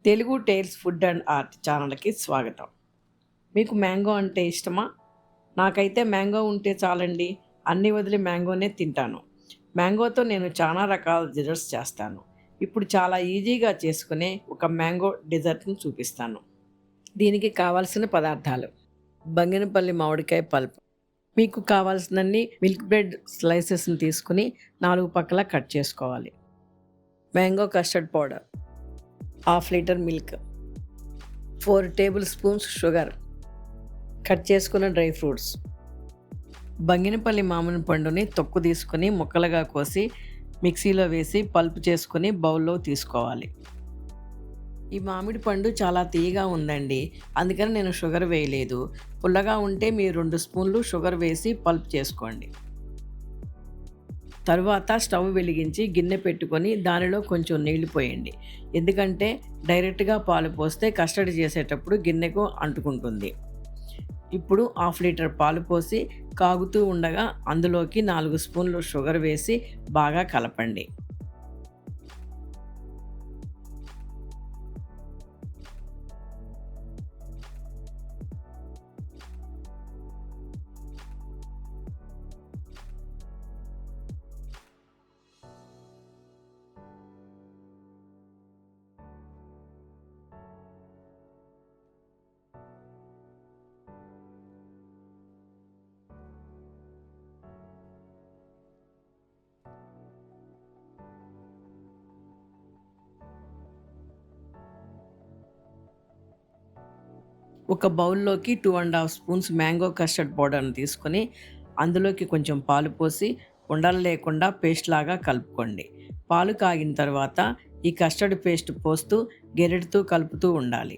Telugu tales food and art ఛానల్కి స్వాగతం. మీకు మ్యాంగో అంటే ఇష్టమా? నాకైతే మ్యాంగో ఉంటే చాలండి. అన్నీ వదిలి మ్యాంగోనే తింటాను. మ్యాంగోతో నేను చాలా రకాల డిజర్ట్స్ చేస్తాను. ఇప్పుడు చాలా ఈజీగా చేసుకునే ఒక మ్యాంగో డిజర్ట్‌ని చూపిస్తాను. దీనికి కావాల్సిన పదార్థాలు: బంగినపల్లి మామిడికాయ పల్ప్. మీకు కావాల్సినన్ని మిల్క్ బ్రెడ్ స్లైసెస్‌ని తీసుకొని 4 పక్కల కట్ చేసుకోవాలి. Mango custard powder, half litre milk, 4 table spoons sugar, cut చేసుకున్న డ్రై ఫ్రూట్స్. బంగినపల్లి మామిడి పండుని తొక్కు తీసుకొని ముక్కలుగా కోసి మిక్సీలో వేసి పల్ప్ చేసుకొని బౌల్లో తీసుకోవాలి. ఈ మామిడి పండు చాలా తీయగా ఉందండి, అందుకని నేను షుగర్ వేయలేదు. పుల్లగా ఉంటే మీరు 2 స్పూన్లు షుగర్ వేసి పల్ప్ చేసుకోండి. తరువాత స్టవ్ వెలిగించి గిన్నె పెట్టుకొని దానిలో కొంచెం నీళ్లు పోయండి. ఎందుకంటే డైరెక్ట్గా పాలు పోస్తే కస్టర్డ్ చేసేటప్పుడు గిన్నెకు అంటుకుంటుంది. ఇప్పుడు హాఫ్ లీటర్ పాలు పోసి కాగుతూ ఉండగా అందులోకి 4 స్పూన్లు షుగర్ వేసి బాగా కలపండి. ఒక బౌల్లోకి 2½ స్పూన్స్ మ్యాంగో కస్టర్డ్ పౌడర్ని తీసుకొని అందులోకి కొంచెం పాలు పోసి ఉండలు లేకుండా పేస్ట్ లాగా కలుపుకోండి. పాలు కాగిన తర్వాత ఈ కస్టర్డ్ పేస్ట్ పోస్తూ గెరెడుతూ కలుపుతూ ఉండాలి.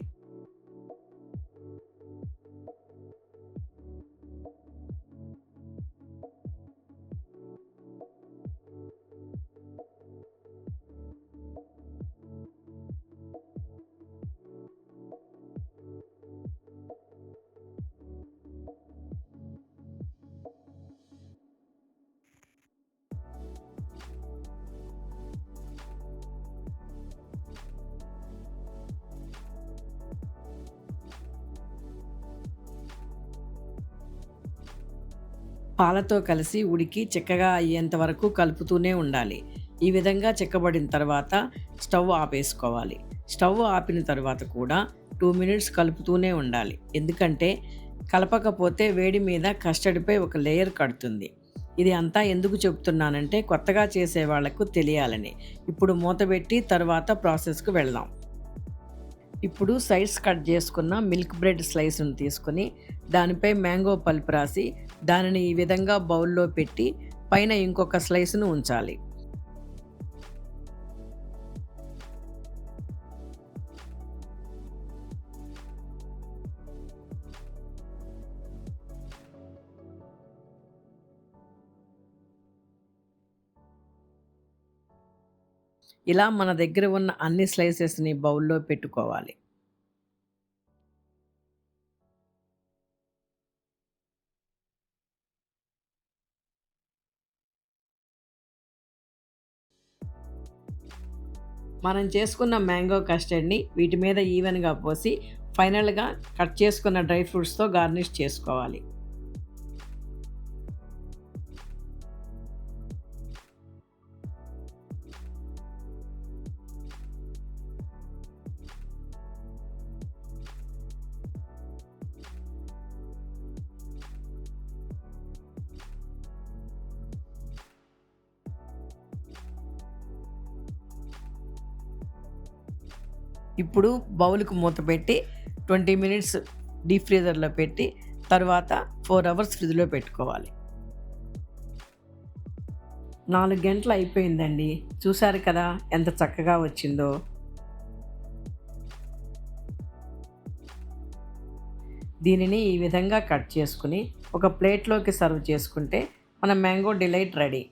పాలతో కలిసి ఉడికి చిక్కగా అయ్యేంత వరకు కలుపుతూనే ఉండాలి. ఈ విధంగా చిక్కబడిన తర్వాత స్టవ్ ఆపేసుకోవాలి. స్టవ్ ఆపిన తర్వాత కూడా 2 మినిట్స్ కలుపుతూనే ఉండాలి. ఎందుకంటే కలపకపోతే వేడి మీద కస్టర్డ్పై ఒక లేయర్ కడుతుంది. ఇది అంతా ఎందుకు చెప్తున్నానంటే కొత్తగా చేసే వాళ్లకు తెలియాలని. ఇప్పుడు మూతబెట్టి తర్వాత ప్రాసెస్కు వెళ్దాం. ఇప్పుడు సైడ్స్ కట్ చేసుకున్న మిల్క్ బ్రెడ్ స్లైస్ను తీసుకొని దానిపై మ్యాంగో పల్ప్ రాసి దానిని ఈ విధంగా బౌల్లో పెట్టి పైన ఇంకొక స్లైస్ను ఉంచాలి. ఇలా మన దగ్గర ఉన్న అన్ని స్లైసెస్ని బౌల్లో పెట్టుకోవాలి. మనం చేసుకున్న మ్యాంగో కస్టర్డ్ని వీటి మీద ఈవెన్గా పోసి ఫైనల్గా కట్ చేసుకున్న డ్రై ఫ్రూట్స్తో గార్నిష్ చేసుకోవాలి. ఇప్పుడు బౌల్‌కి మూత పెట్టి 20 మినిట్స్ డీప్ ఫ్రీజర్‌లో పెట్టి తర్వాత 4 అవర్స్ ఫ్రిడ్జ్‌లో పెట్టుకోవాలి. 4 గంటలు అయిపోయిందండి. చూసారు కదా ఎంత చక్కగా వచ్చిందో. దీనిని ఈ విధంగా కట్ చేసుకుని ఒక ప్లేట్‌లోకి సర్వ్ చేసుకుంటే మన మ్యాంగో డిలైట్ రెడీ.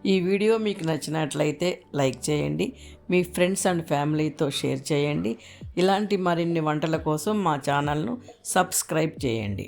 ఈ వీడియో మీకు నచ్చినట్లయితే లైక్ చేయండి, మీ ఫ్రెండ్స్ అండ్ ఫ్యామిలీతో షేర్ చేయండి. ఇలాంటి మరిన్ని వంటల కోసం మా ఛానల్ను సబ్స్క్రైబ్ చేయండి.